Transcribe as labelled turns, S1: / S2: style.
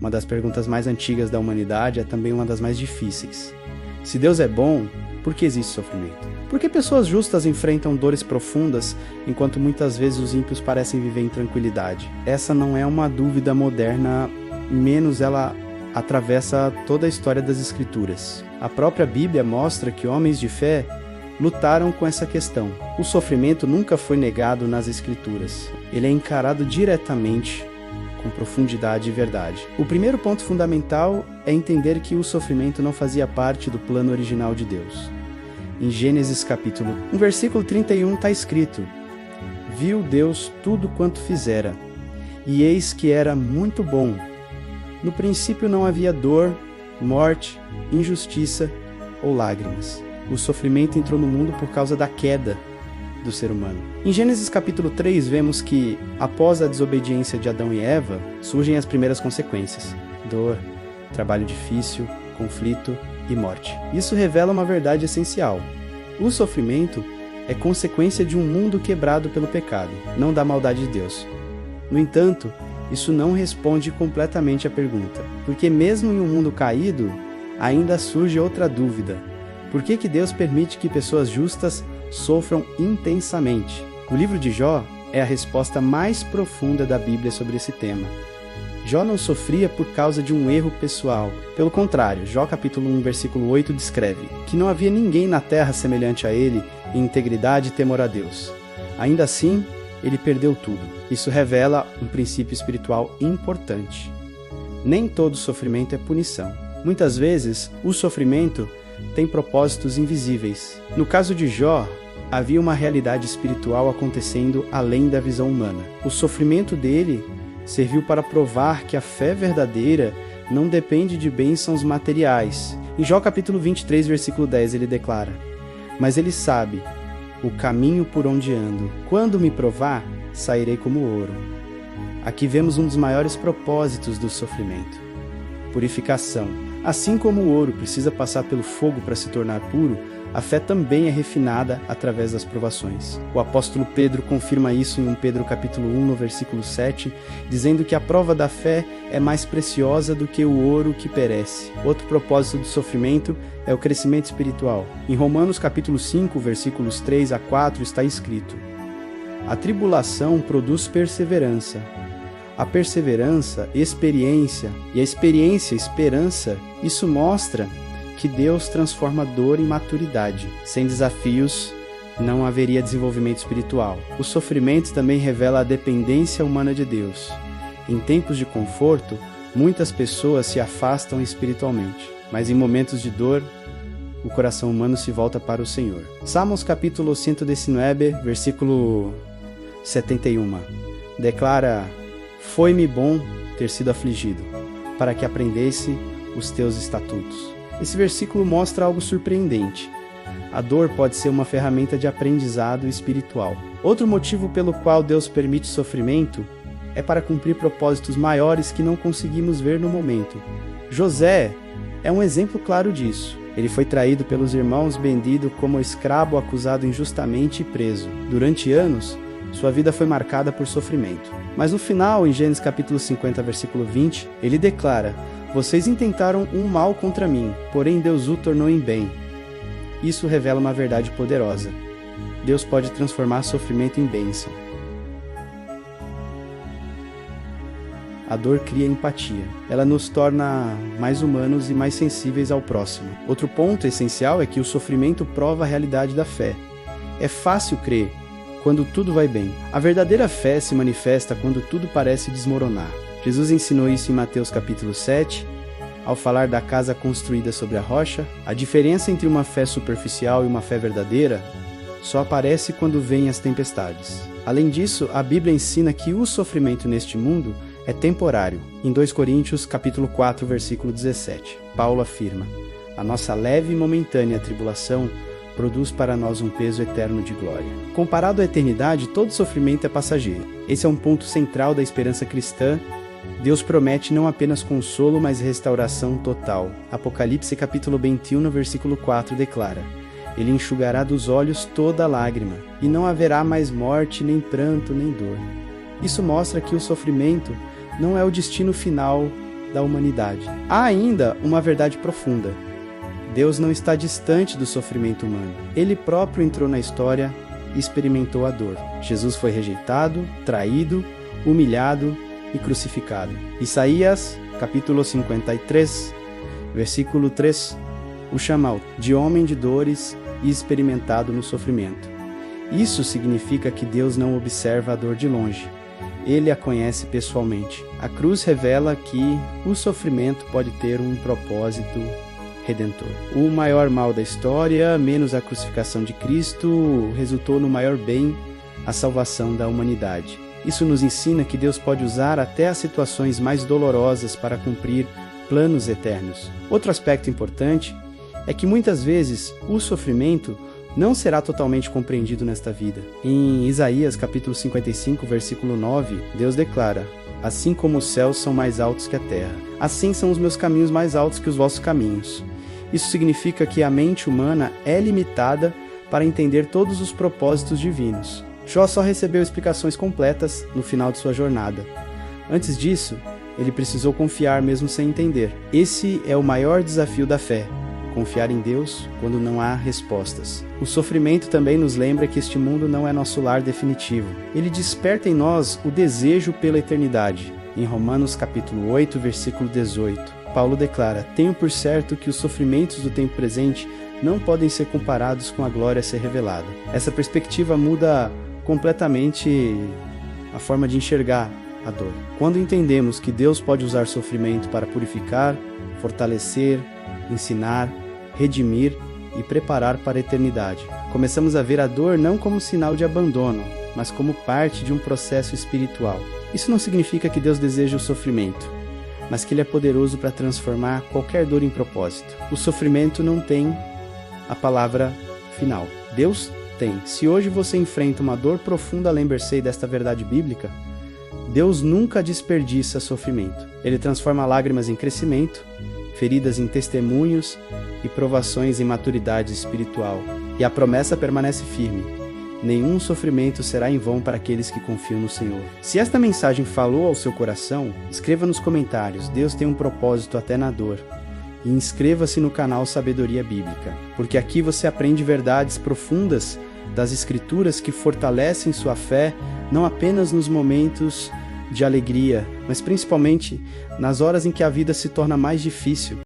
S1: uma das perguntas mais antigas da humanidade, é também uma das mais difíceis. Se Deus é bom, por que existe sofrimento? Por que pessoas justas enfrentam dores profundas, enquanto muitas vezes os ímpios parecem viver em tranquilidade? Essa não é uma dúvida moderna, menos ela atravessa toda a história das Escrituras. A própria Bíblia mostra que homens de fé lutaram com essa questão. O sofrimento nunca foi negado nas Escrituras. Ele é encarado diretamente, com profundidade e verdade. O primeiro ponto fundamental é entender que o sofrimento não fazia parte do plano original de Deus. Em Gênesis capítulo 1, versículo 31 está escrito: Viu Deus tudo quanto fizera, e eis que era muito bom. No princípio não havia dor, morte, injustiça ou lágrimas. O sofrimento entrou no mundo por causa da queda do ser humano. Em Gênesis capítulo 3, vemos que, após a desobediência de Adão e Eva, surgem as primeiras consequências: dor, trabalho difícil, conflito e morte. Isso revela uma verdade essencial. O sofrimento é consequência de um mundo quebrado pelo pecado, não da maldade de Deus. No entanto, isso não responde completamente à pergunta, porque mesmo em um mundo caído, ainda surge outra dúvida: por que Deus permite que pessoas justas sofram intensamente? O livro de Jó é a resposta mais profunda da Bíblia sobre esse tema. Jó não sofria por causa de um erro pessoal. Pelo contrário, Jó capítulo 1, versículo 8 descreve que não havia ninguém na terra semelhante a ele em integridade e temor a Deus. Ainda assim, ele perdeu tudo. Isso revela um princípio espiritual importante. Nem todo sofrimento é punição. Muitas vezes, o sofrimento tem propósitos invisíveis. No caso de Jó, havia uma realidade espiritual acontecendo além da visão humana. O sofrimento dele serviu para provar que a fé verdadeira não depende de bênçãos materiais. Em Jó capítulo 23, versículo 10, ele declara: Mas ele sabe o caminho por onde ando. Quando me provar, sairei como ouro. Aqui vemos um dos maiores propósitos do sofrimento: purificação. Assim como o ouro precisa passar pelo fogo para se tornar puro, a fé também é refinada através das provações. O apóstolo Pedro confirma isso em 1 Pedro capítulo 1, no versículo 7, dizendo que a prova da fé é mais preciosa do que o ouro que perece. Outro propósito do sofrimento é o crescimento espiritual. Em Romanos capítulo 5, versículos 3 a 4, está escrito: A tribulação produz perseverança. A perseverança, experiência, e a experiência, esperança. Isso mostra que Deus transforma dor em maturidade. Sem desafios, não haveria desenvolvimento espiritual. O sofrimento também revela a dependência humana de Deus. Em tempos de conforto, muitas pessoas se afastam espiritualmente, mas em momentos de dor, o coração humano se volta para o Senhor. Salmos capítulo 119, versículo 71, declara: Foi-me bom ter sido afligido, para que aprendesse os teus estatutos. Esse versículo mostra algo surpreendente. A dor pode ser uma ferramenta de aprendizado espiritual. Outro motivo pelo qual Deus permite sofrimento é para cumprir propósitos maiores que não conseguimos ver no momento. José é um exemplo claro disso. Ele foi traído pelos irmãos, vendido como escravo, acusado injustamente e preso. Durante anos, sua vida foi marcada por sofrimento. Mas no final, em Gênesis capítulo 50, versículo 20, ele declara: Vocês intentaram um mal contra mim, porém Deus o tornou em bem. Isso revela uma verdade poderosa. Deus pode transformar sofrimento em bênção. A dor cria empatia. Ela nos torna mais humanos e mais sensíveis ao próximo. Outro ponto essencial é que o sofrimento prova a realidade da fé. É fácil crer quando tudo vai bem. A verdadeira fé se manifesta quando tudo parece desmoronar. Jesus ensinou isso em Mateus capítulo 7, ao falar da casa construída sobre a rocha. A diferença entre uma fé superficial e uma fé verdadeira só aparece quando vêm as tempestades. Além disso, a Bíblia ensina que o sofrimento neste mundo é temporário. Em 2 Coríntios capítulo 4, versículo 17, Paulo afirma: A nossa leve e momentânea tribulação produz para nós um peso eterno de glória. Comparado à eternidade, todo sofrimento é passageiro. Esse é um ponto central da esperança cristã. Deus promete não apenas consolo, mas restauração total. Apocalipse capítulo 21, versículo 4 declara: Ele enxugará dos olhos toda lágrima, e não haverá mais morte, nem pranto, nem dor. Isso mostra que o sofrimento não é o destino final da humanidade. Há ainda uma verdade profunda. Deus não está distante do sofrimento humano. Ele próprio entrou na história e experimentou a dor. Jesus foi rejeitado, traído, humilhado e crucificado. Isaías, capítulo 53, versículo 3, o chama de homem de dores e experimentado no sofrimento. Isso significa que Deus não observa a dor de longe. Ele a conhece pessoalmente. A cruz revela que o sofrimento pode ter um propósito redentor. O maior mal da história, menos a crucificação de Cristo, resultou no maior bem, a salvação da humanidade. Isso nos ensina que Deus pode usar até as situações mais dolorosas para cumprir planos eternos. Outro aspecto importante é que muitas vezes o sofrimento não será totalmente compreendido nesta vida. Em Isaías capítulo 55, versículo 9, Deus declara: assim como os céus são mais altos que a terra, assim são os meus caminhos mais altos que os vossos caminhos. Isso significa que a mente humana é limitada para entender todos os propósitos divinos. Jó só recebeu explicações completas no final de sua jornada. Antes disso, ele precisou confiar mesmo sem entender. Esse é o maior desafio da fé: confiar em Deus quando não há respostas. O sofrimento também nos lembra que este mundo não é nosso lar definitivo. Ele desperta em nós o desejo pela eternidade. Em Romanos capítulo 8, versículo 18, Paulo declara: tenho por certo que os sofrimentos do tempo presente não podem ser comparados com a glória a ser revelada. Essa perspectiva muda completamente a forma de enxergar a dor. Quando entendemos que Deus pode usar sofrimento para purificar, fortalecer, ensinar, redimir e preparar para a eternidade, começamos a ver a dor não como sinal de abandono, mas como parte de um processo espiritual. Isso não significa que Deus deseja o sofrimento, mas que Ele é poderoso para transformar qualquer dor em propósito. O sofrimento não tem a palavra final. Deus tem. Se hoje você enfrenta uma dor profunda, lembre-se desta verdade bíblica: Deus nunca desperdiça sofrimento. Ele transforma lágrimas em crescimento, feridas em testemunhos e provações em maturidade espiritual. E a promessa permanece firme: nenhum sofrimento será em vão para aqueles que confiam no Senhor. Se esta mensagem falou ao seu coração, escreva nos comentários: Deus tem um propósito até na dor. E inscreva-se no canal Sabedoria Bíblica, porque aqui você aprende verdades profundas das Escrituras que fortalecem sua fé, não apenas nos momentos de alegria, mas principalmente nas horas em que a vida se torna mais difícil.